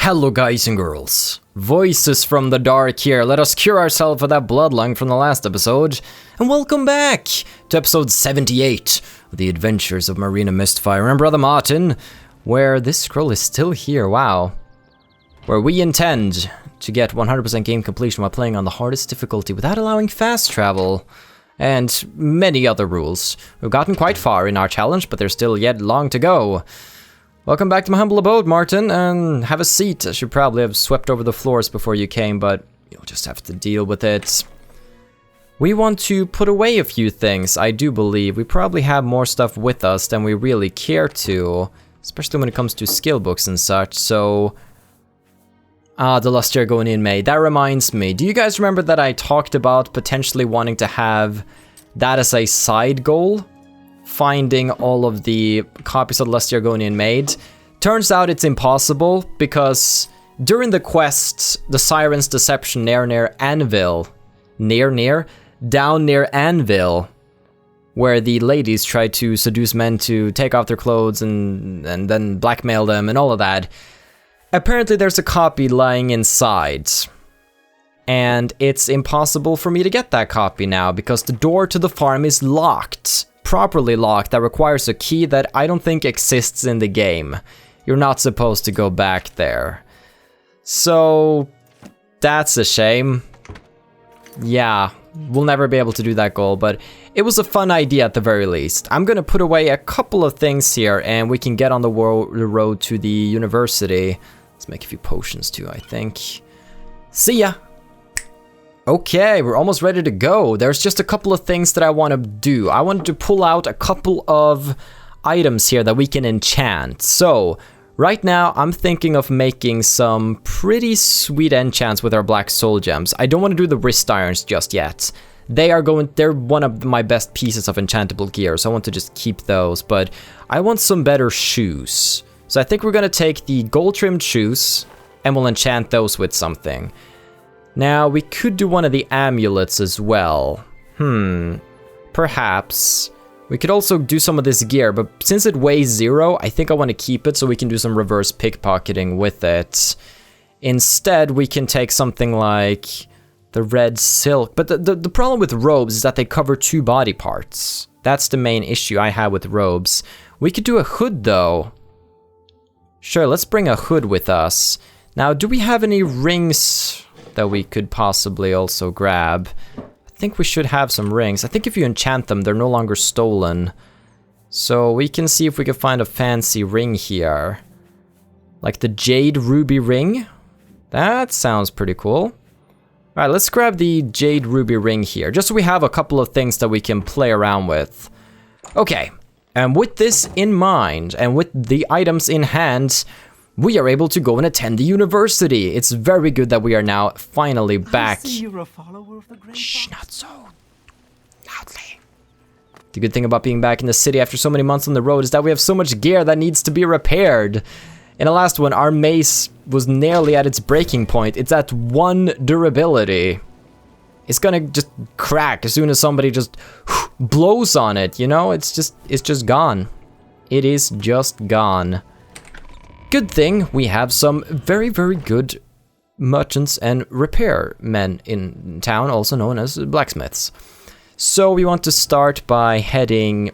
Hello guys and girls, Voices from the Dark here. Let us cure ourselves of that bloodlung from the last episode, and welcome back to episode 78 of the Adventures of Marina Mistfire and Brother Martin, where this scroll is still here, wow. Where we intend to get 100% game completion while playing on the hardest difficulty without allowing fast travel, and many other rules. We've gotten quite far in our challenge, but there's still yet long to go. Welcome back to my humble abode, Martin, and have a seat. I should probably have swept over the floors before you came, but you'll just have to deal with it. We want to put away a few things, I do believe. We probably have more stuff with us than we really care to, especially when it comes to skill books and such, so... the lustier going in May. That reminds me, do you guys remember that I talked about potentially wanting to have that as a side goal? Finding all of the copies of Lustier Argonian made. Turns out it's impossible because during the quest, the Siren's Deception near Anvil, down near Anvil, where the ladies try to seduce men to take off their clothes and then blackmail them and all of that. Apparently there's a copy lying inside. And it's impossible for me to get that copy now because the door to the farm is locked. Properly locked, that requires a key that I don't think exists in the game. You're not supposed to go back there. So, that's a shame. Yeah, we'll never be able to do that goal, but it was a fun idea at the very least. I'm gonna put away a couple of things here and we can get on the road to the university. Let's make a few potions too, I think. See ya! Okay, we're almost ready to go. There's just a couple of things that I want to do. I wanted to pull out a couple of items here that we can enchant. So, right now I'm thinking of making some pretty sweet enchants with our black soul gems. I don't want to do the wrist irons just yet. They're one of my best pieces of enchantable gear, so I want to just keep those, but I want some better shoes. So I think we're going to take the gold trimmed shoes and we'll enchant those with something. Now, we could do one of the amulets as well. Perhaps. We could also do some of this gear, but since it weighs 0, I think I want to keep it so we can do some reverse pickpocketing with it. Instead, we can take something like the red silk. But the problem with robes is that they cover 2 body parts. That's the main issue I have with robes. We could do a hood, though. Sure, let's bring a hood with us. Now, do we have any rings that we could possibly also grab? I think we should have some rings. I think if you enchant them, they're no longer stolen. So we can see if we can find a fancy ring here. Like the Jade Ruby ring. That sounds pretty cool. Alright, let's grab the Jade Ruby ring here, just so we have a couple of things that we can play around with. Okay, and with this in mind, and with the items in hand, we are able to go and attend the university. It's very good that we are now finally back. I see you're a follower of the Great Shh, not so loudly. The good thing about being back in the city after so many months on the road is that we have so much gear that needs to be repaired. In the last one, our mace was nearly at its breaking point. It's at 1 durability. It's gonna just crack as soon as somebody just blows on it, you know? It's just gone. It is just gone. Good thing we have some very, very good merchants and repairmen in town, also known as blacksmiths. So we want to start by heading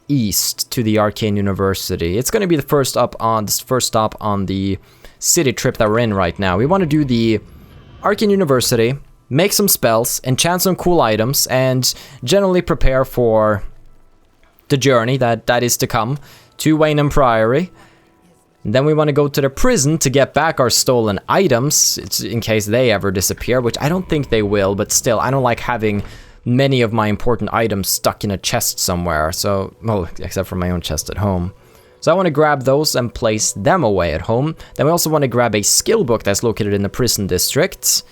east to the Arcane University. It's going to be the first stop on the city trip that we're in right now. We want to do the Arcane University, make some spells, enchant some cool items, and generally prepare for the journey that is to come to Waynham Priory. And then we want to go to the prison to get back our stolen items, it's in case they ever disappear, which I don't think they will, but still, I don't like having many of my important items stuck in a chest somewhere, so, well, except for my own chest at home. So I want to grab those and place them away at home. Then we also want to grab a skill book that's located in the prison district.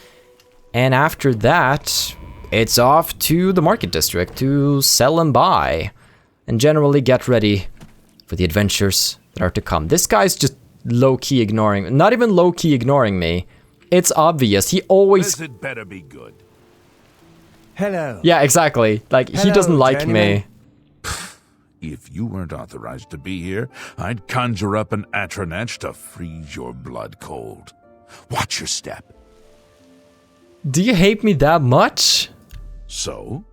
And after that, it's off to the market district to sell and buy. And generally get ready for the adventures that are to come. This guy's just low-key ignoring, not even low-key ignoring me. It's obvious. He always... It better be good. Hello. Yeah, exactly. Like, he doesn't like me. If you weren't authorized to be here, I'd conjure up an atronach to freeze your blood cold. Watch your step. Do you hate me that much? So?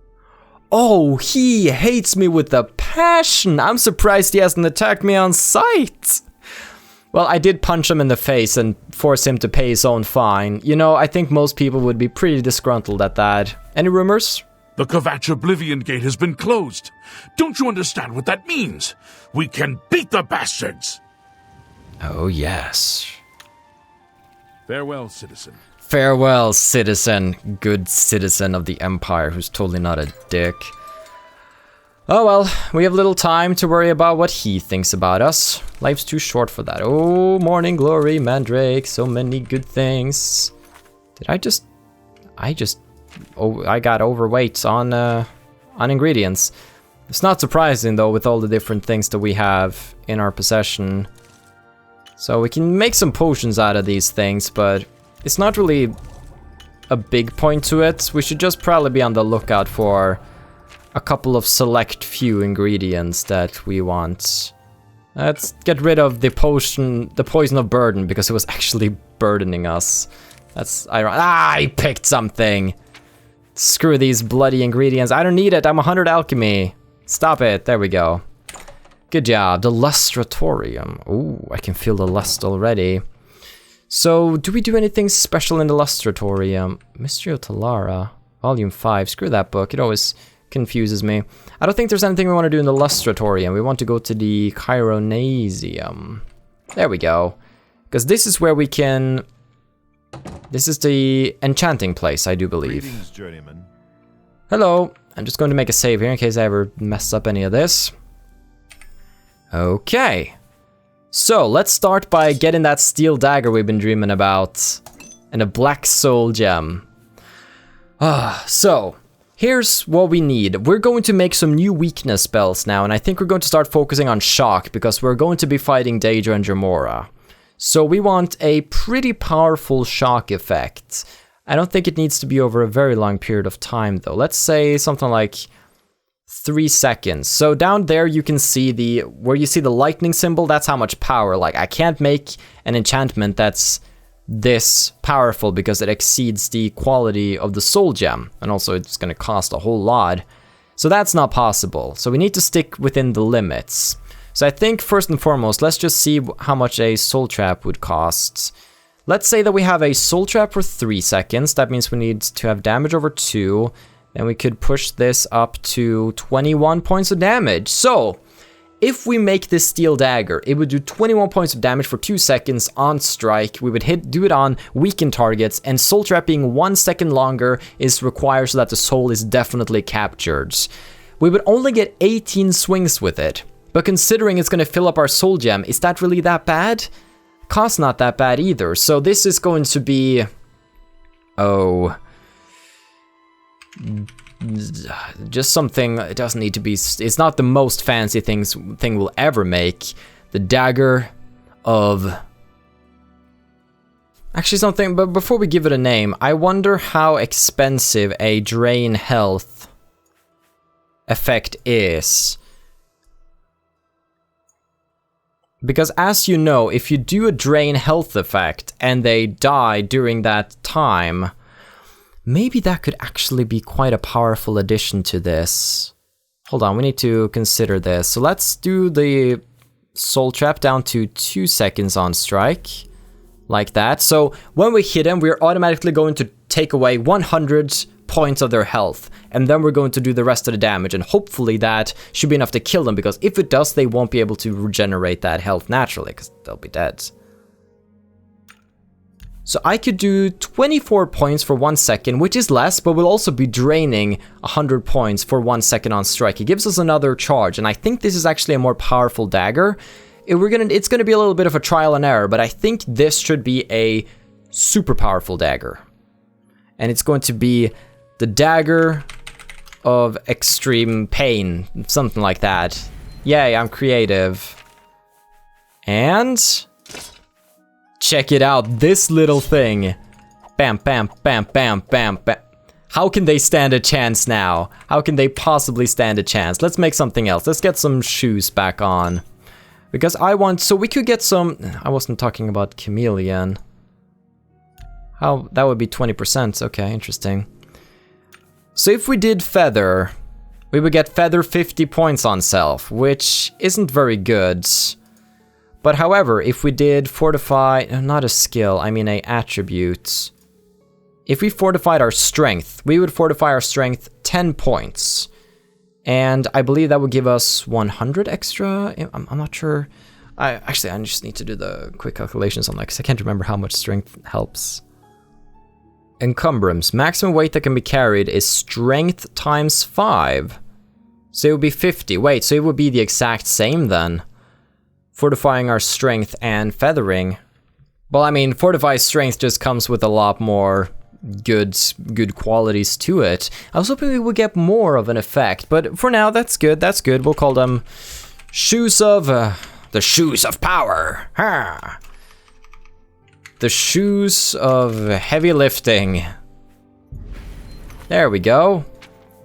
Oh, he hates me with a passion. I'm surprised he hasn't attacked me on sight. Well, I did punch him in the face and force him to pay his own fine. You know, I think most people would be pretty disgruntled at that. Any rumors? The Kvatch Oblivion gate has been closed. Don't you understand what that means? We can beat the bastards! Oh, yes. Farewell, citizen. Farewell, citizen. Good citizen of the Empire who's totally not a dick. Oh well, we have little time to worry about what he thinks about us. Life's too short for that. Oh, morning glory, mandrake, so many good things. Did I got overweight on ingredients. It's not surprising though with all the different things that we have in our possession. So we can make some potions out of these things, but it's not really a big point to it. We should just probably be on the lookout for a couple of select few ingredients that we want. Let's get rid of the poison of burden, because it was actually burdening us. That's ironic. Ah, I picked something. Screw these bloody ingredients. I don't need it. I'm 100 alchemy. Stop it. There we go. Good job. The lustratorium. Ooh, I can feel the lust already. So, do we do anything special in the lustratorium? Mystery of Talara, Volume 5. Screw that book. It always confuses me. I don't think there's anything we want to do in the lustratorium. We want to go to the Chironasium. There we go. Because this is where we can... This is the enchanting place, I do believe. Greetings, journeyman. Hello. I'm just going to make a save here in case I ever mess up any of this. Okay. So, let's start by getting that steel dagger we've been dreaming about. And a black soul gem. So, here's what we need. We're going to make some new weakness spells now, and I think we're going to start focusing on shock, because we're going to be fighting Daedra and Jyemer. So we want a pretty powerful shock effect. I don't think it needs to be over a very long period of time though. Let's say something like 3 seconds. So down there you can see where you see the lightning symbol, that's how much power. Like, I can't make an enchantment that's this powerful because it exceeds the quality of the soul gem. And also it's gonna cost a whole lot. So that's not possible. So we need to stick within the limits. So I think first and foremost, let's just see how much a soul trap would cost. Let's say that we have a soul trap for 3 seconds. That means we need to have damage over 2. Then we could push this up to 21 points of damage. So if we make this steel dagger, it would do 21 points of damage for 2 seconds on strike. We would do it on weakened targets, and soul trap being 1 second longer is required so that the soul is definitely captured. We would only get 18 swings with it. But considering it's going to fill up our soul gem, is that really that bad? Cost not that bad either. So this is going to be... Oh... Just something, it doesn't need to be... It's not the most fancy thing we'll ever make. The dagger of... Actually something, but before we give it a name, I wonder how expensive a drain health effect is. Because as you know, if you do a drain health effect and they die during that time, maybe that could actually be quite a powerful addition to this. Hold on, we need to consider this. So let's do the soul trap down to 2 seconds on strike. Like that. So when we hit them, we're automatically going to take away 100 points of their health, and then we're going to do the rest of the damage, and hopefully that should be enough to kill them, because if it does, they won't be able to regenerate that health naturally, because they'll be dead. So I could do 24 points for 1 second, which is less, but we'll also be draining 100 points for 1 second on strike. It gives us another charge, and I think this is actually a more powerful dagger. It's gonna be a little bit of a trial and error, but I think this should be a super powerful dagger. And it's going to be the dagger of extreme pain, something like that. Yay, I'm creative. And check it out, this little thing. Bam, bam, bam, bam, bam, bam. How can they stand a chance now? How can they possibly stand a chance? Let's make something else. Let's get some shoes back on. Because I want... So we could get some... I wasn't talking about chameleon. How... That would be 20%. Okay, interesting. So if we did feather, we would get feather 50 points on self, which isn't very good. But however, if we did fortify... Not a skill, I mean a attribute. If we fortified our strength, we would fortify our strength 10 points. And I believe that would give us 100 extra. I'm not sure. I just need to do the quick calculations on that because I can't remember how much strength helps. Encumbrance. Maximum weight that can be carried is strength times 5. So it would be 50. Wait, so it would be the exact same then. Fortifying our strength and feathering. Well, I mean, fortified strength just comes with a lot more good qualities to it. I was hoping we would get more of an effect, but for now, that's good. That's good. We'll call them shoes of the shoes of power. Ha! The shoes of heavy lifting. There we go.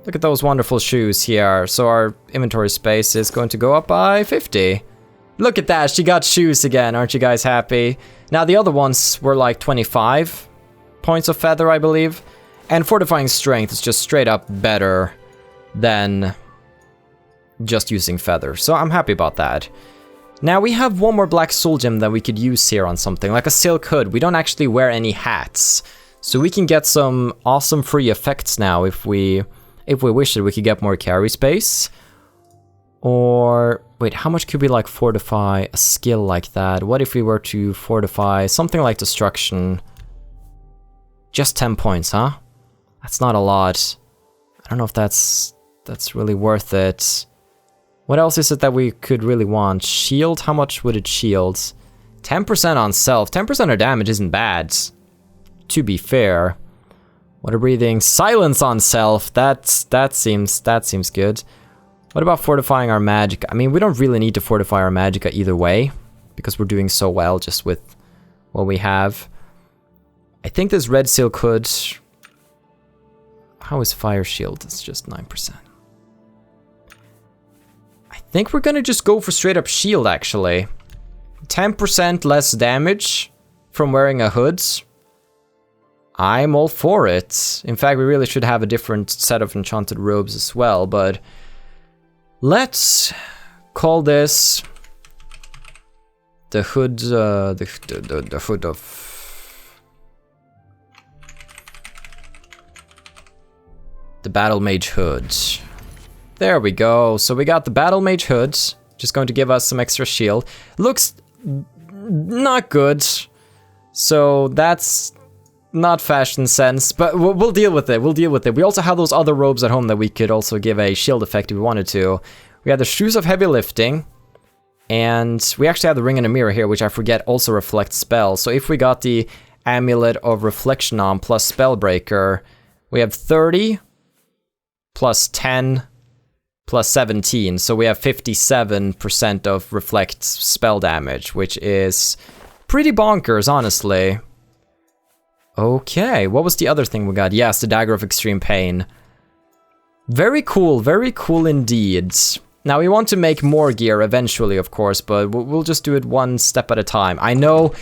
Look at those wonderful shoes here. So our inventory space is going to go up by 50. Look at that. She got shoes again. Aren't you guys happy? Now the other ones were like 25 points of feather, I believe. And fortifying strength is just straight up better than just using feather. So I'm happy about that. Now we have one more black soul gem that we could use here on something, like a silk hood. We don't actually wear any hats. So we can get some awesome free effects now if we wish it. We could get more carry space. Or wait, how much could we like fortify a skill like that? What if we were to fortify something like destruction? Just 10 points, huh? That's not a lot. I don't know if that's really worth it. What else is it that we could really want? Shield, how much would it shield? 10% on self. 10% of damage isn't bad, to be fair. Water breathing, silence on self. That seems good. What about fortifying our magic? I mean, we don't really need to fortify our magicka either way, because we're doing so well just with what we have. I think this red silk hood... How is fire shield? It's just 9%. I think we're gonna just go for straight up shield, actually. 10% less damage from wearing a hood. I'm all for it. In fact, we really should have a different set of enchanted robes as well, but... Let's call this... the hood, the hood of... the battlemage hood. There we go. So we got the battlemage hood, just going to give us some extra shield. Looks not good. So that's not fashion sense, but we'll deal with it. We'll deal with it. We also have those other robes at home that we could also give a shield effect if we wanted to. We have the shoes of heavy lifting, and we actually have the ring and a mirror here, which I forget also reflects spells. So if we got the amulet of reflection on plus spellbreaker, we have 30 plus 10 plus 17, so we have 57% of reflect spell damage, which is pretty bonkers, honestly. Okay, what was the other thing we got? Yes, the dagger of extreme pain. Very cool indeed. Now we want to make more gear eventually, of course, but we'll just do it one step at a time. I know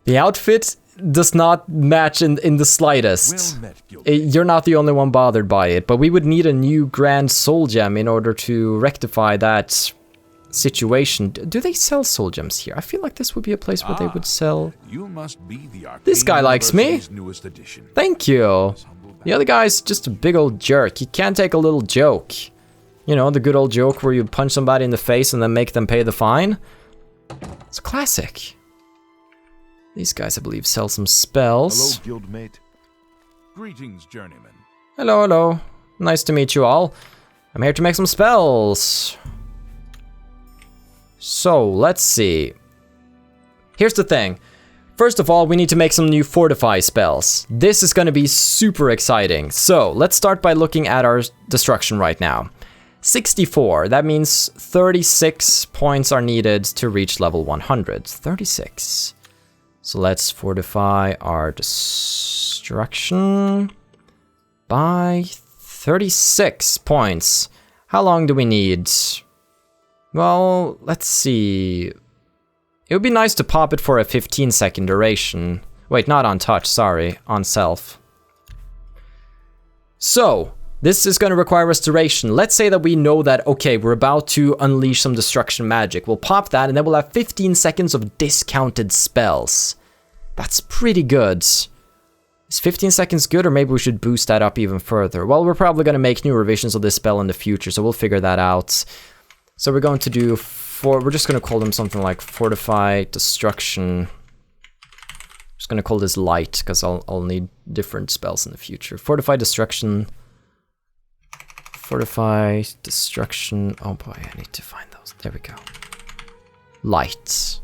the outfit does not match in the slightest. You're not the only one bothered by it, but we would need a new grand soul gem in order to rectify that situation. Do they sell soul gems here? I feel like this would be a place where they would sell... You must be the This guy likes me. Thank you. The other guy's just a big old jerk. He can't take a little joke. You know, the good old joke where you punch somebody in the face and then make them pay the fine. It's a classic. These guys, I believe, sell some spells. Hello, guildmate. Greetings, journeyman. Hello, hello. Nice to meet you all. I'm here to make some spells. So, let's see. Here's the thing. First of all, we need to make some new fortify spells. This is going to be super exciting. So, let's start by looking at our destruction right now. 64. That means 36 points are needed to reach level 100. 36. So let's fortify our destruction by 36 points. How long do we need? Well, let's see. It would be nice to pop it for a 15-second duration. Wait, not on touch, sorry, on self. So, this is going to require restoration. Let's say that we know that, okay, we're about to unleash some destruction magic. We'll pop that, and then we'll have 15 seconds of discounted spells. That's pretty good. Is 15 seconds good, or maybe we should boost that up even further? Well, we're probably going to make new revisions of this spell in the future, so we'll figure that out. So we're going to do we're just going to call them something like Fortify Destruction. I'm just going to call this Light, because I'll need different spells in the future. Fortify Destruction. Fortify Destruction. Oh boy, I need to find those. There we go. Light.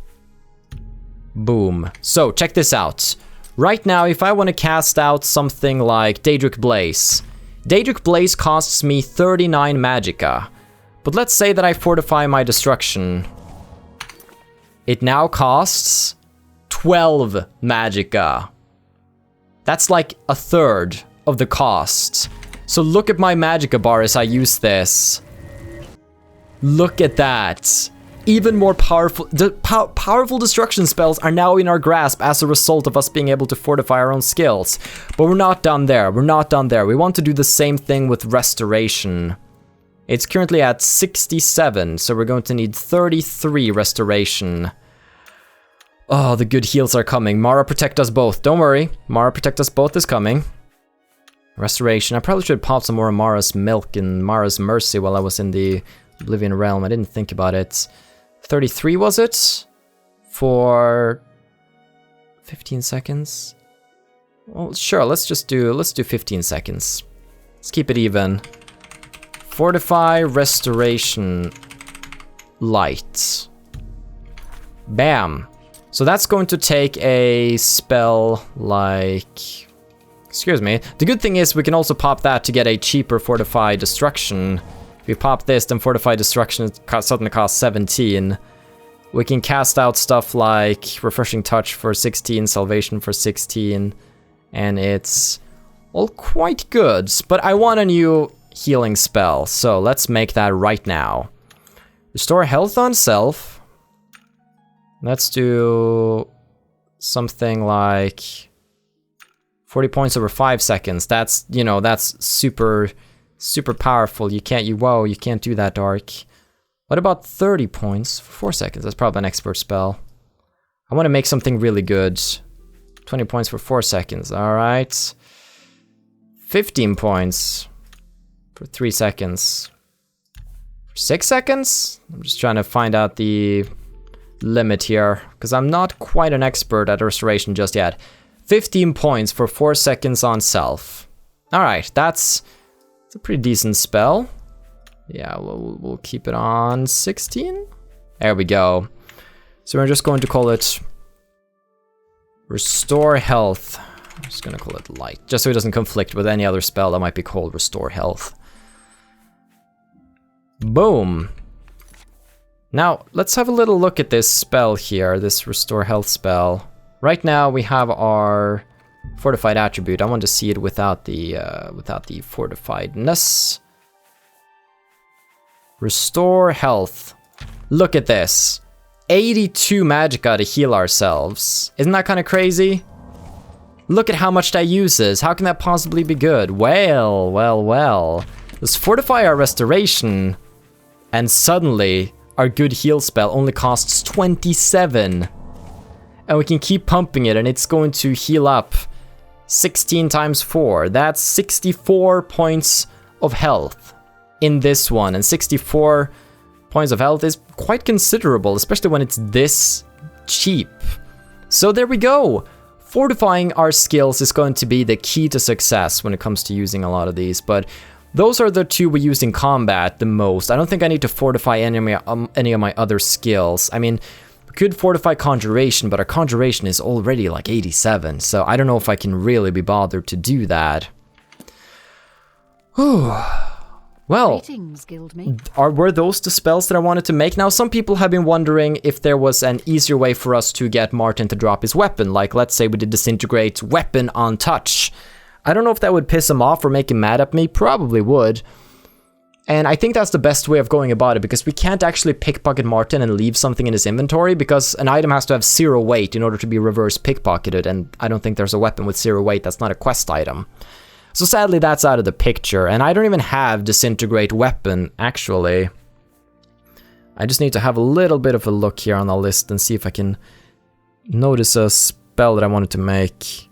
Boom. So, check this out. Right now, if I want to cast out something like Daedric Blaze. Daedric Blaze costs me 39 magicka. But let's say that I fortify my destruction. It now costs 12 magicka. That's like a third of the cost. So look at my magicka bar as I use this. Look at that. Even more powerful. Powerful destruction spells are now in our grasp as a result of us being able to fortify our own skills. But we're not done there. We're not done there. We want to do the same thing with restoration. It's currently at 67, so we're going to need 33 restoration. Oh, the good heals are coming. Mara, protect us both. Don't worry. Mara, protect us both is coming. Restoration. I probably should pop some more of Mara's milk and Mara's mercy while I was in the Oblivion realm. I didn't think about it. 33 was it? For 15 seconds? Well, sure, let's do 15 seconds. Let's keep it even. Fortify, Restoration, Light. Bam. So that's going to take a spell like... Excuse me. The good thing is we can also pop that to get a cheaper Fortify Destruction. If we pop this, then Fortify Destruction suddenly costs 17. We can cast out stuff like Refreshing Touch for 16, Salvation for 16. And it's all quite good. But I want a new healing spell, so let's make that right now. Restore health on self. Let's do something like 40 points over 5 seconds. That's, you know, that's super powerful. You can't do that, Dark. What about 30 points for 4 seconds? That's probably an expert spell. I want to make something really good. 20 points for 4 seconds. All right. 15 points for 3 seconds. For 6 seconds? I'm just trying to find out the limit here, because I'm not quite an expert at restoration just yet. 15 points for 4 seconds on self. Alright, that's a pretty decent spell. Yeah, we'll keep it on 16. There we go. So we're just going to call it Restore Health. I'm just going to call it Light, just so it doesn't conflict with any other spell that might be called Restore Health. Boom. Now, let's have a little look at this spell here, this Restore Health spell. Right now, we have our Fortified attribute. I want to see it without the fortifiedness. Restore Health. Look at this. 82 magicka to heal ourselves. Isn't that kind of crazy? Look at how much that uses. How can that possibly be good? Well. Let's fortify our restoration. And suddenly, our good heal spell only costs 27. And we can keep pumping it, and it's going to heal up 16 times 4. That's 64 points of health in this one. And 64 points of health is quite considerable, especially when it's this cheap. So there we go. Fortifying our skills is going to be the key to success when it comes to using a lot of these, but those are the two we use in combat the most. I don't think I need to fortify any of my other skills. I mean, we could fortify Conjuration, but our Conjuration is already like 87, so I don't know if I can really be bothered to do that. Well, were those the spells that I wanted to make? Now, some people have been wondering if there was an easier way for us to get Martin to drop his weapon. Like, let's say we did Disintegrate Weapon on touch. I don't know if that would piss him off or make him mad at me. Probably would. And I think that's the best way of going about it, because we can't actually pickpocket Martin and leave something in his inventory, because an item has to have 0 weight in order to be reverse pickpocketed, and I don't think there's a weapon with 0 weight that's not a quest item. So sadly, that's out of the picture, and I don't even have Disintegrate Weapon, actually. I just need to have a little bit of a look here on the list and see if I can notice a spell that I wanted to make.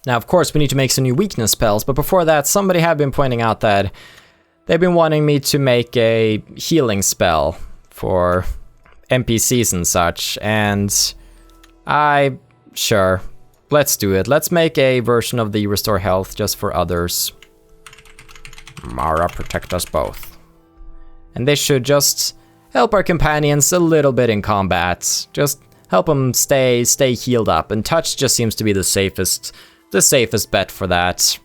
Now, of course, we need to make some new weakness spells, but before that, somebody had been pointing out that they've been wanting me to make a healing spell for NPCs and such, and sure, let's do it. Let's make a version of the Restore Health just for others. Mara, protect us both. And this should just help our companions a little bit in combat. Just help them stay healed up, and touch just seems to be the safest bet for that.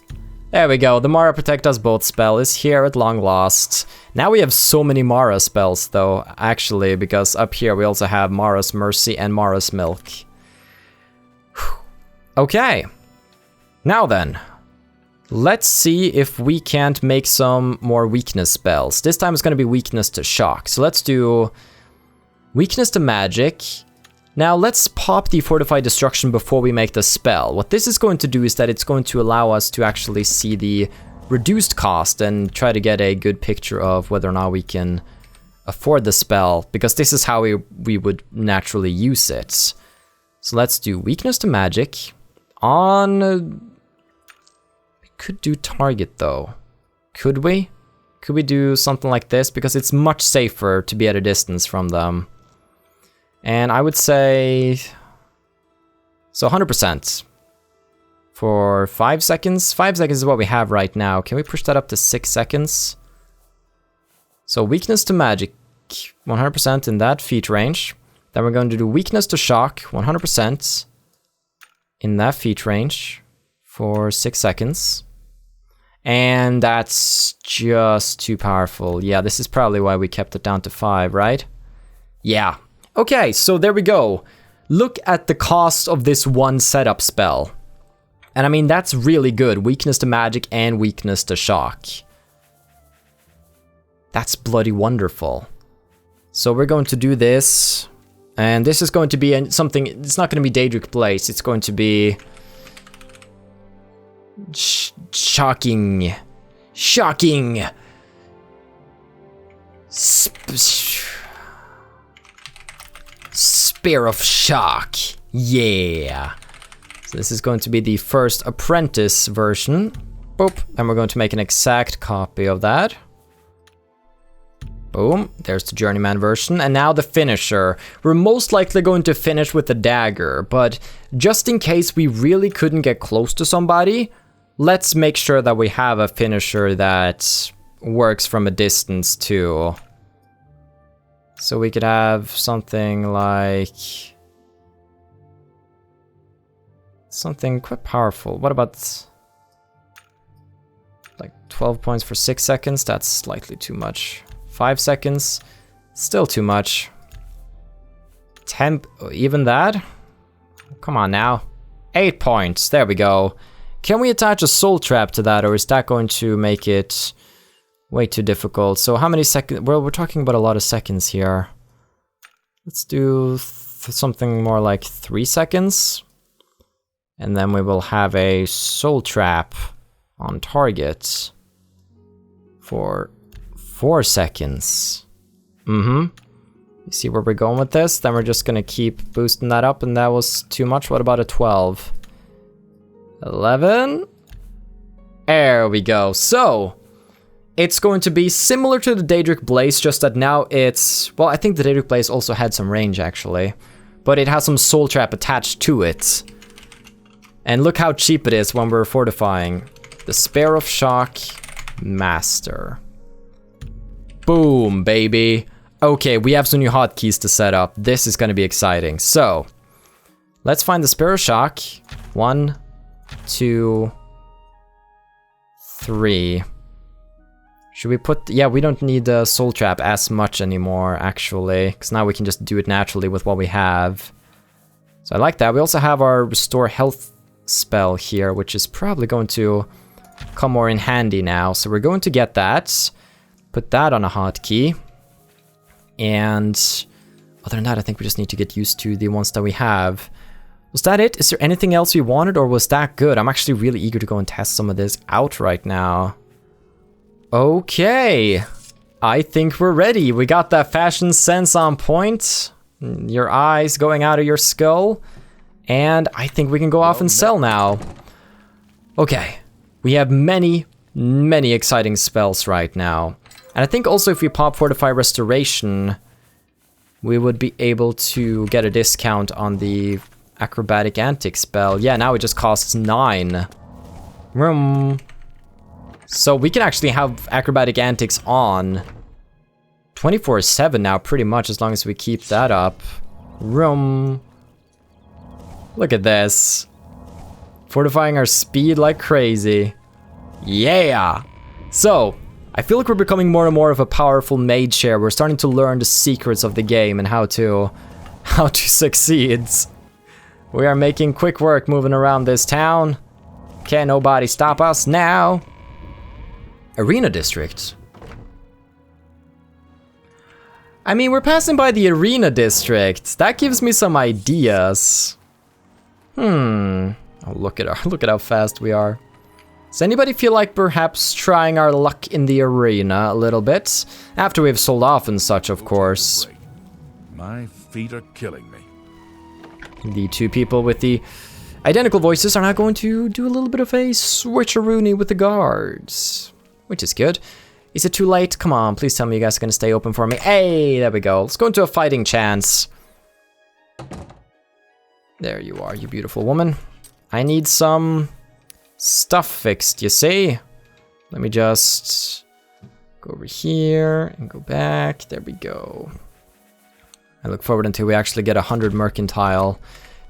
There we go, the Mara Protect Us Both spell is here at long last. Now we have so many Mara spells though, actually, because up here we also have Mara's Mercy and Mara's Milk. Okay, now then, let's see if we can't make some more weakness spells. This time it's going to be weakness to shock, so let's do weakness to magic. Now let's pop the Fortified Destruction before we make the spell. What this is going to do is that it's going to allow us to actually see the reduced cost and try to get a good picture of whether or not we can afford the spell, because this is how we would naturally use it. So let's do weakness to magic on... we could do target though. Could we? Could we do something like this? Because it's much safer to be at a distance from them. And I would say, so 100% for 5 seconds. 5 seconds is what we have right now. Can we push that up to 6 seconds? So weakness to magic, 100% in that feat range. Then we're going to do weakness to shock, 100% in that feat range for 6 seconds. And that's just too powerful. Yeah, this is probably why we kept it down to 5, right? Yeah. Okay, so there we go. Look at the cost of this one setup spell. And I mean, that's really good. Weakness to magic and weakness to shock. That's bloody wonderful. So we're going to do this. And this is going to be something, it's not going to be Daedric Blaze. It's going to be... shocking. Shocking. Spear of Shock. Yeah. So this is going to be the first apprentice version. Boop. And we're going to make an exact copy of that. Boom. There's the journeyman version. And now the finisher. We're most likely going to finish with the dagger, but just in case we really couldn't get close to somebody, let's make sure that we have a finisher that works from a distance too. So we could have something like... something quite powerful. What about... like 12 points for 6 seconds? That's slightly too much. 5 seconds? Still too much. 10... even that? Come on now. 8 points. There we go. Can we attach a soul trap to that, or is that going to make it... way too difficult? So how many seconds? Well, we're talking about a lot of seconds here. Let's do something more like 3 seconds. And then we will have a soul trap on target for 4 seconds. You see where we're going with this? Then we're just gonna keep boosting that up, and that was too much. What about a 12? 11? There we go. So... it's going to be similar to the Daedric Blaze, just that now it's... well, I think the Daedric Blaze also had some range, actually. But it has some soul trap attached to it. And look how cheap it is when we're fortifying. The Spear of Shock Master. Boom, baby. Okay, we have some new hotkeys to set up. This is going to be exciting. So, let's find the Spear of Shock. 1, 2, 3... should we put... yeah, we don't need the soul trap as much anymore, actually. Because now we can just do it naturally with what we have. So I like that. We also have our restore health spell here, which is probably going to come more in handy now. So we're going to get that. Put that on a hotkey. And other than that, I think we just need to get used to the ones that we have. Was that it? Is there anything else we wanted, or was that good? I'm actually really eager to go and test some of this out right now. Okay. I think we're ready. We got that fashion sense on point. Your eyes going out of your skull. And I think we can go off and sell now. Okay. We have many, many exciting spells right now. And I think also if we pop Fortify Restoration, we would be able to get a discount on the Acrobatic Antic spell. Yeah, now it just costs 9. So we can actually have Acrobatic Antics on 24/7 now, pretty much, as long as we keep that up. Look at this. Fortifying our speed like crazy. Yeah! So, I feel like we're becoming more and more of a powerful mage here. We're starting to learn the secrets of the game and how to succeed. We are making quick work moving around this town. Can't nobody stop us now. Arena District. I mean, we're passing by the Arena District. That gives me some ideas. Oh, look at how fast we are. Does anybody feel like perhaps trying our luck in the arena a little bit? After we've sold off and such, of course. My feet are killing me. The two people with the identical voices are now going to do a little bit of a switcheroony with the guards, which is good. Is it too late? Come on, please tell me you guys are going to stay open for me. Hey, there we go. Let's go into a fighting chance. There you are, you beautiful woman. I need some stuff fixed, you see? Let me just go over here and go back. There we go. I look forward until we actually get 100 mercantile.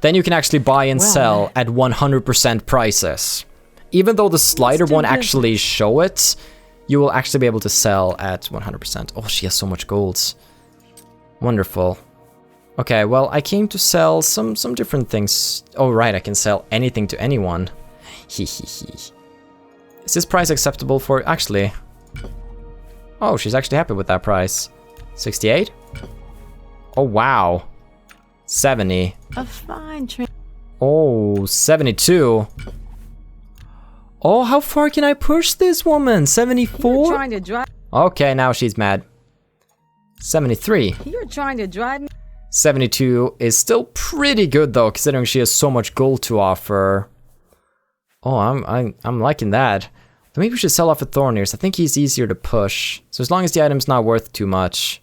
Then you can actually buy and sell at 100% prices. Even though the slider won't actually show it, you will actually be able to sell at 100%. Oh, she has so much gold. Wonderful. Okay, well, I came to sell some different things. Oh, right, I can sell anything to anyone. Is this price acceptable for... Actually... Oh, she's actually happy with that price. 68? Oh, wow. 70. A fine tree. Oh, 72. Oh, how far can I push this woman? 74? You're trying to drive. Okay, now she's mad. 73. You're trying to drive me. 72 is still pretty good though, considering she has so much gold to offer. Oh, I'm liking that. Maybe we should sell off a Thorniers. I think he's easier to push. So as long as the item's not worth too much.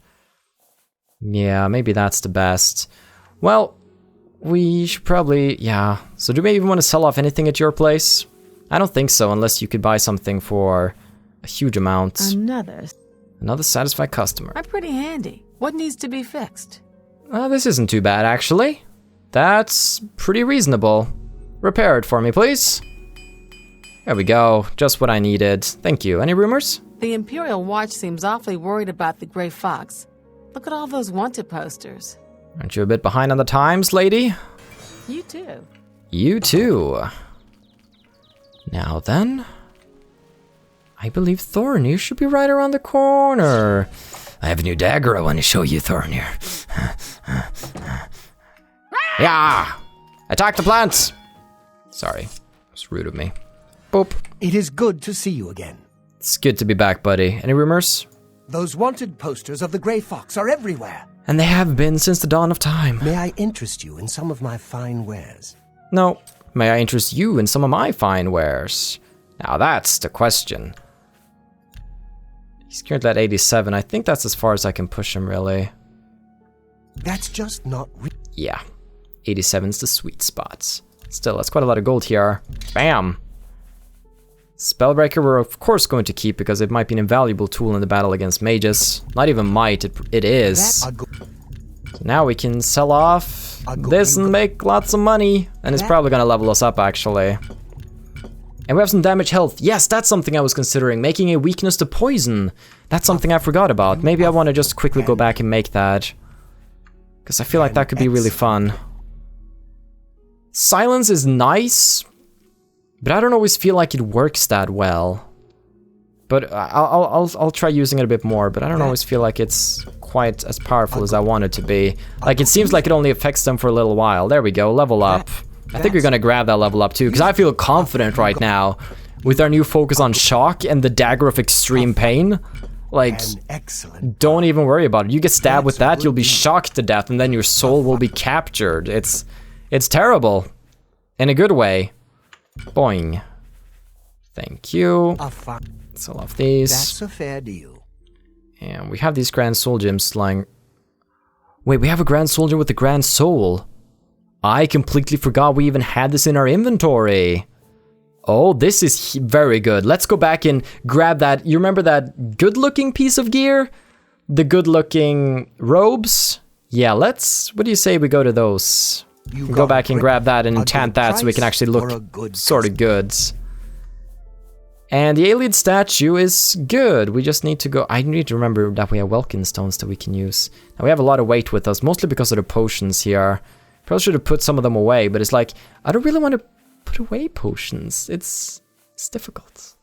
Yeah, maybe that's the best. Well, we should probably, yeah. So do we even want to sell off anything at your place? I don't think so, unless you could buy something for a huge amount. Another satisfied customer. I'm pretty handy. What needs to be fixed? This isn't too bad, actually. That's pretty reasonable. Repair it for me, please. There we go. Just what I needed. Thank you. Any rumors? The Imperial Watch seems awfully worried about the Grey Fox. Look at all those wanted posters. Aren't you a bit behind on the times, lady? You too. You too. Now then, I believe Thornir should be right around the corner. I have a new dagger I want to show you, Thornir. Yeah! Attack the plants! Sorry, it's rude of me. Boop. It is good to see you again. It's good to be back, buddy. Any rumors? Those wanted posters of the Grey Fox are everywhere. And they have been since the dawn of time. May I interest you in some of my fine wares? No. May I interest you in some of my fine wares? Now that's the question. He's currently at 87. I think that's as far as I can push him, really. That's just not... Yeah. 87's the sweet spot. Still, that's quite a lot of gold here. Bam! Spellbreaker we're of course going to keep because it might be an invaluable tool in the battle against mages. Not even might, it is. So now we can sell off this and make lots of money. And it's probably gonna level us up, actually. And we have some damage health. Yes, that's something I was considering. Making a weakness to poison. That's something I forgot about. Maybe I want to just quickly go back and make that. Because I feel like that could be really fun. Silence is nice, But I don't always feel like it works that well. But I'll try using it a bit more, but I don't always feel like it's quite as powerful as I want it to be. Like, it seems like it only affects them for a little while. There we go, level up. I think we're gonna grab that level up too, because I feel confident right now with our new focus on shock and the dagger of extreme pain. Like, don't even worry about it. You get stabbed with that, you'll be shocked to death, and then your soul will be captured. It's terrible. In a good way. Boing. Thank you. Sell off these. That's a fair deal. And we have these Grand Soul gems lying... Wait, we have a Grand Soldier with the Grand Soul. I completely forgot we even had this in our inventory. Oh, this is very good. Let's go back and grab that. You remember that good-looking piece of gear? The good-looking robes? Yeah, let's... What do you say we go to those? Go back and grab that and enchant that so we can actually look sort of good. And the alien statue is good. We just need to go... I need to remember that we have Welkin stones that we can use. Now, we have a lot of weight with us, mostly because of the potions here. Probably should have put some of them away, but it's like, I don't really want to put away potions. It's difficult.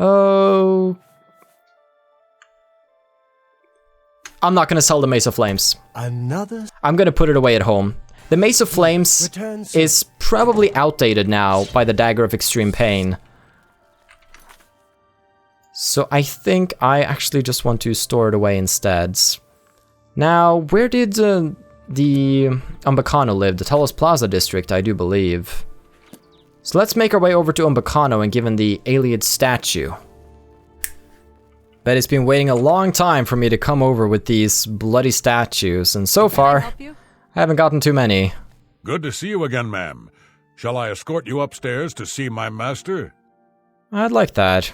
Oh... I'm not going to sell the Mesa Flames. I'm going to put it away at home. The Mesa Flames is probably outdated now by the Dagger of Extreme Pain. So I think I actually just want to store it away instead. Now, where did the Umbacano live? The Telos Plaza district, I do believe. So let's make our way over to Umbacano and give him the Aliad statue. But it's been waiting a long time for me to come over with these bloody statues, and so far, I haven't gotten too many. Good to see you again, ma'am. Shall I escort you upstairs to see my master? I'd like that.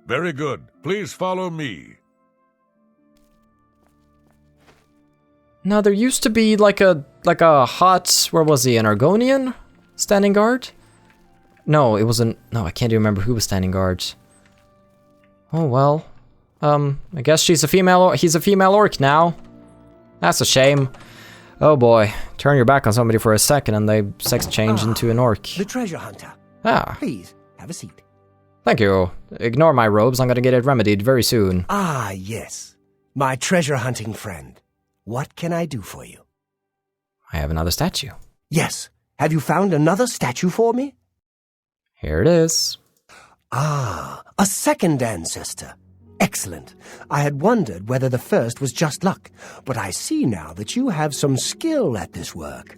Very good. Please follow me. Now, there used to be like a hot, where was he, an Argonian standing guard? No, it wasn't, no, I can't even remember who was standing guard. Oh, well. I guess he's a female orc now. That's a shame. Oh boy, turn your back on somebody for a second and they sex change into an orc. The treasure hunter. Ah. Please, have a seat. Thank you. Ignore my robes, I'm gonna get it remedied very soon. Ah, yes. My treasure hunting friend. What can I do for you? I have another statue. Yes. Have you found another statue for me? Here it is. Ah, a second ancestor. Excellent. I had wondered whether the first was just luck, but I see now that you have some skill at this work.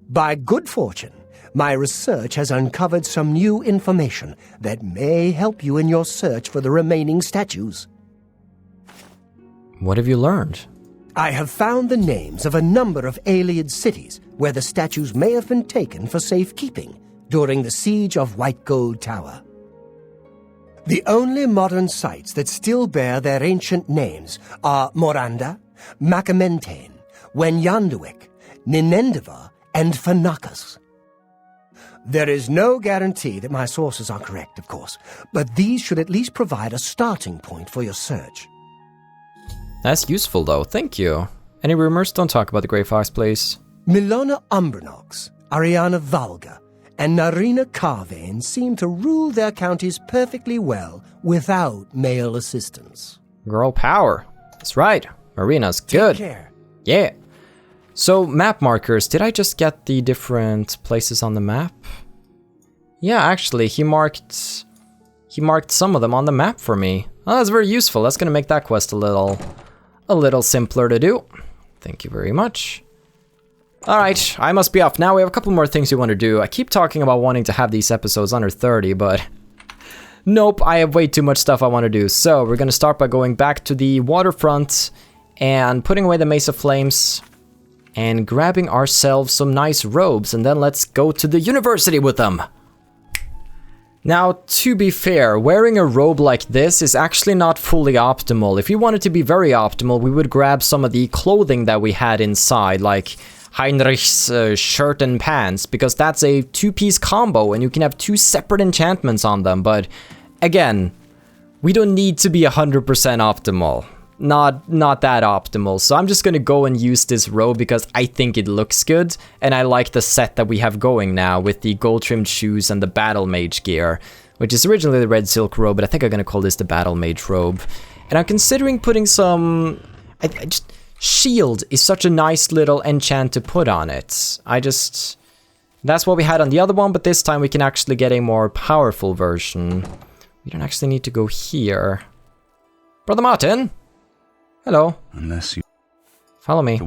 By good fortune, my research has uncovered some new information that may help you in your search for the remaining statues. What have you learned? I have found the names of a number of Aliad cities where the statues may have been taken for safekeeping during the siege of White Gold Tower. The only modern sites that still bear their ancient names are Moranda, Macamentain, Wenyanduik, Ninendiva, and Fanakas. There is no guarantee that my sources are correct, of course, but these should at least provide a starting point for your search. That's useful, though. Thank you. Any rumors? Don't talk about the Grey Fox, please. Milona Umbranox, Ariana Valga, and Marina Carvane seem to rule their counties perfectly well without male assistance. Girl power. That's right. Marina's good. Take care. Yeah. So, map markers. Did I just get the different places on the map? Yeah, actually, he marked some of them on the map for me. Oh, that's very useful. That's gonna make that quest a little simpler to do. Thank you very much. Alright, I must be off now. We have a couple more things we want to do. I keep talking about wanting to have these episodes under 30, but nope, I have way too much stuff I want to do. So, we're gonna start by going back to the waterfront and putting away the Mesa Flames and grabbing ourselves some nice robes, and then let's go to the university with them. Now, to be fair, wearing a robe like this is actually not fully optimal. If you wanted to be very optimal, we would grab some of the clothing that we had inside, like Heinrich's shirt and pants, because that's a two-piece combo and you can have two separate enchantments on them. But again, we don't need to be 100% optimal. not that optimal. So I'm just gonna go and use this robe because I think it looks good, and I like the set that we have going now with the gold-trimmed shoes and the battlemage gear, which is originally the red silk robe, but I think I'm gonna call this the battlemage robe. And I'm considering putting some... shield is such a nice little enchant to put on it. That's what we had on the other one, but this time we can actually get a more powerful version. We don't actually need to go here. Brother Martin? Hello. Unless you... Follow me.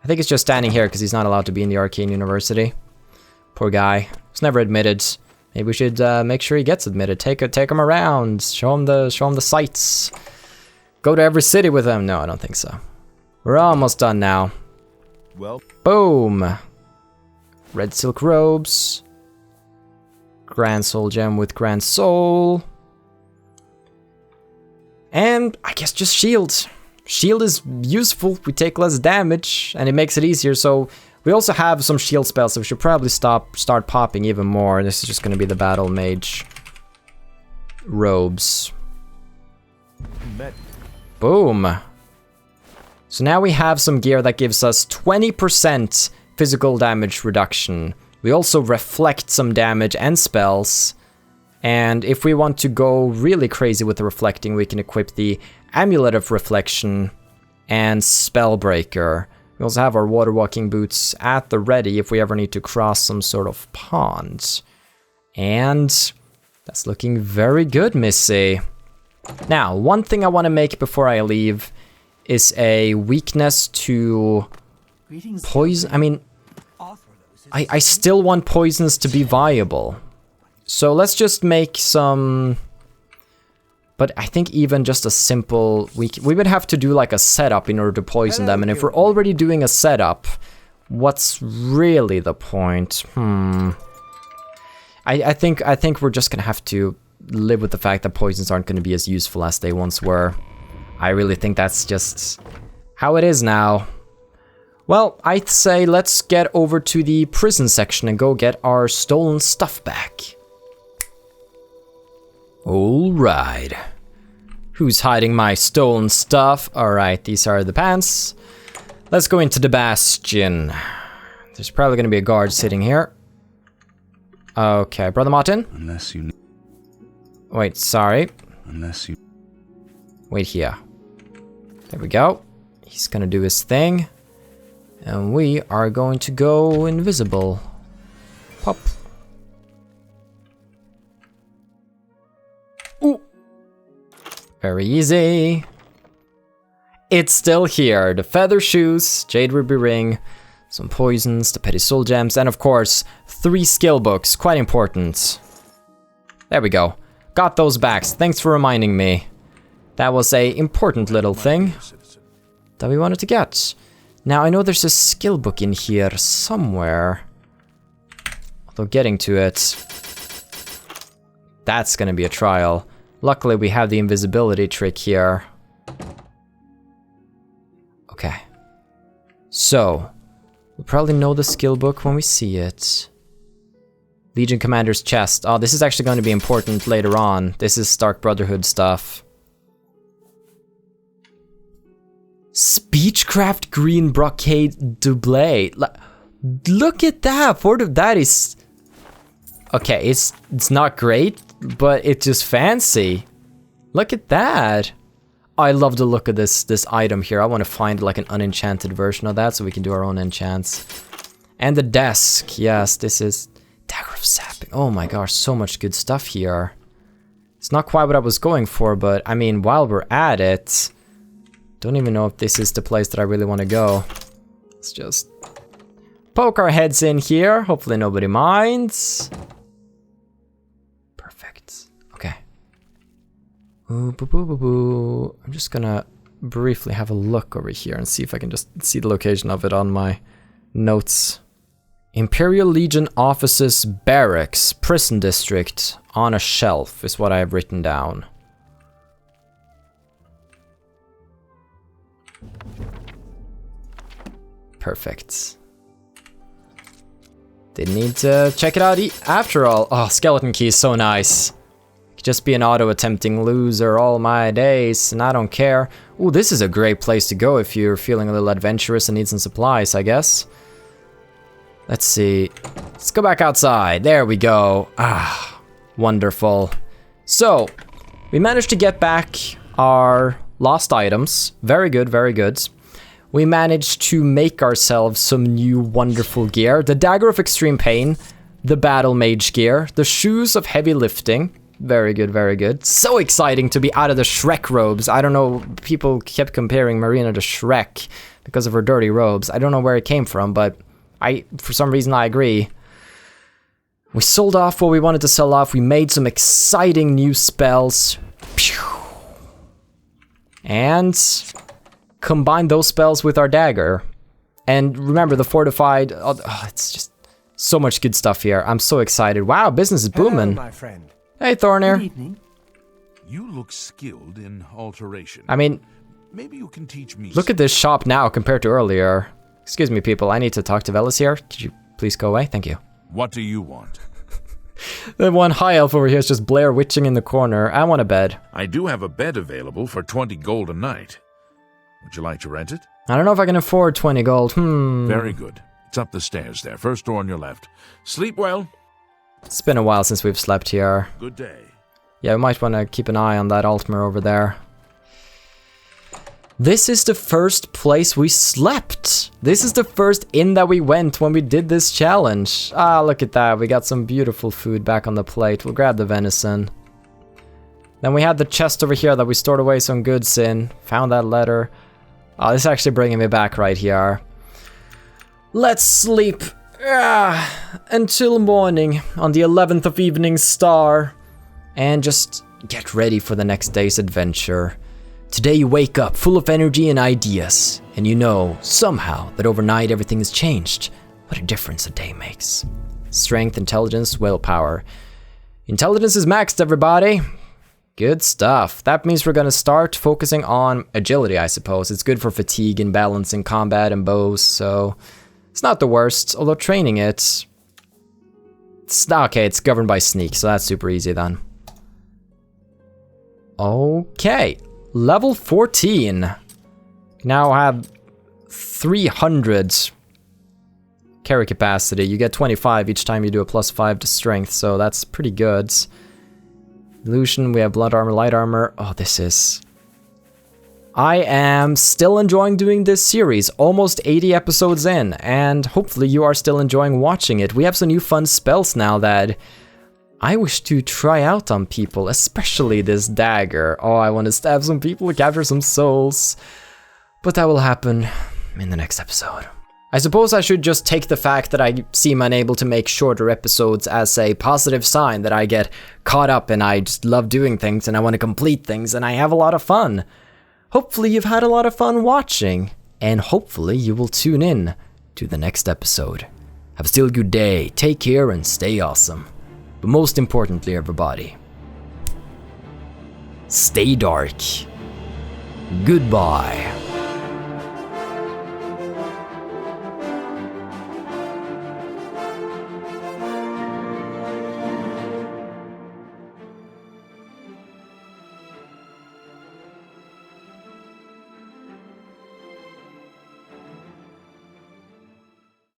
I think he's just standing here because he's not allowed to be in the Arcane University. Poor guy. He's never admitted. Maybe we should make sure he gets admitted. Take him around. Show him the sights. Go to every city with him. No, I don't think so. We're almost done now. Well... Boom. Red silk robes. Grand soul gem with grand soul. And I guess just shield. Shield is useful. We take less damage and it makes it easier. So we also have some shield spells, so we should probably start popping even more. This is just going to be the battle mage robes. Boom. So now we have some gear that gives us 20% physical damage reduction. We also reflect some damage and spells. And if we want to go really crazy with the reflecting, we can equip the Amulet of Reflection and Spellbreaker. We also have our water walking boots at the ready if we ever need to cross some sort of pond. And that's looking very good, Missy. Now, one thing I want to make before I leave is a weakness to poison. I mean, I still want poisons to be viable. So let's just make some... But I think even just a simple... We would have to do like a setup in order to poison them. And if we're already doing a setup, what's really the point? I think we're just gonna have to live with the fact that poisons aren't gonna be as useful as they once were. I really think that's just how it is now. Well, I'd say let's get over to the prison section and go get our stolen stuff back. Alright. Who's hiding my stolen stuff? Alright, these are the pants. Let's go into the bastion. There's probably gonna be a guard sitting here. Okay, Brother Martin? Unless you... Wait, sorry. Unless you... Wait here. There we go. He's gonna do his thing. And we are going to go invisible. Pop. Ooh. Very easy. It's still here. The feather shoes, jade ruby ring, some poisons, the petty soul gems, and of course, 3 skill books. Quite important. There we go. Got those back. Thanks for reminding me. That was a important little thing that we wanted to get. Now, I know there's a skill book in here somewhere. Although getting to it, that's gonna be a trial. Luckily, we have the invisibility trick here. Okay. So, we'll probably know the skill book when we see it. Legion Commander's chest. Oh, this is actually going to be important later on. This is Stark Brotherhood stuff. Speechcraft green brocade double. Look at that. That is... Okay, it's not great, but it's just fancy. Look at that. I love the look of this item here. I want to find like an unenchanted version of that so we can do our own enchants. And the desk. Yes, this is Dagger of Sapping. Oh my gosh, so much good stuff here. It's not quite what I was going for, but I mean, while we're at it, don't even know if this is the place that I really want to go. Let's just poke our heads in here. Hopefully nobody minds. Perfect. Okay. Ooh, boo, boo, boo, boo. I'm just gonna briefly have a look over here and see if I can just see the location of it on my notes. Imperial Legion Offices Barracks, Prison District, on a shelf is what I have written down. Perfect. Didn't need to check it out after all. Oh, skeleton key is so nice. Just be an auto-attempting loser all my days, and I don't care. Ooh, this is a great place to go if you're feeling a little adventurous and need some supplies, I guess. Let's see. Let's go back outside. There we go. Ah, wonderful. So, we managed to get back our lost items. Very good, very good. We managed to make ourselves some new wonderful gear. The Dagger of Extreme Pain, the Battlemage gear, the Shoes of Heavy Lifting. Very good, very good. So exciting to be out of the Shrek robes. I don't know, people kept comparing Marina to Shrek because of her dirty robes. I don't know where it came from, but for some reason I agree. We sold off what we wanted to sell off. We made some exciting new spells. Pew. And combined those spells with our dagger. And remember the fortified, it's just so much good stuff here. I'm so excited. Wow, business is booming. Hello, my friend. Hey, Thornir. Good evening. You look skilled in alteration. I mean, Maybe you can teach me. look at this shop now compared to earlier. Excuse me, people. I need to talk to Velis here. Could you please go away? Thank you. What do you want? The one high elf over here is just Blair witching in the corner. I want a bed. I do have a bed available for 20 gold a night. Would you like to rent it? I don't know if I can afford 20 gold. Very good. It's up the stairs there. First door on your left. Sleep well. It's been a while since we've slept here. Good day. Yeah, we might want to keep an eye on that Altmer over there. This is the first place we slept. This is the first inn that we went when we did this challenge. Ah, look at that. We got some beautiful food back on the plate. We'll grab the venison. Then we had the chest over here that we stored away some goods in. Found that letter. Oh, this is actually bringing me back right here. Let's sleep until morning on the 11th of evening star. And just get ready for the next day's adventure. Today you wake up full of energy and ideas, and you know, somehow, that overnight everything has changed. What a difference a day makes. Strength, intelligence, willpower. Intelligence is maxed, everybody. Good stuff. That means we're gonna start focusing on agility, I suppose. It's good for fatigue and balance in combat and bows, so it's not the worst, although training it's okay, it's governed by sneak, so that's super easy then. Okay. Level 14. Now have 300 carry capacity. You get 25 each time you do a +5 to strength, so that's pretty good. Illusion, we have blood armor, light armor. Oh, this is... I am still enjoying doing this series, almost 80 episodes in, and hopefully you are still enjoying watching it. We have some new fun spells now that I wish to try out on people, especially this dagger. Oh, I want to stab some people to capture some souls. But that will happen in the next episode. I suppose I should just take the fact that I seem unable to make shorter episodes as a positive sign that I get caught up and I just love doing things and I want to complete things and I have a lot of fun. Hopefully you've had a lot of fun watching, and hopefully you will tune in to the next episode. Have a still good day, take care and stay awesome. But most importantly, everybody, stay dark. Goodbye.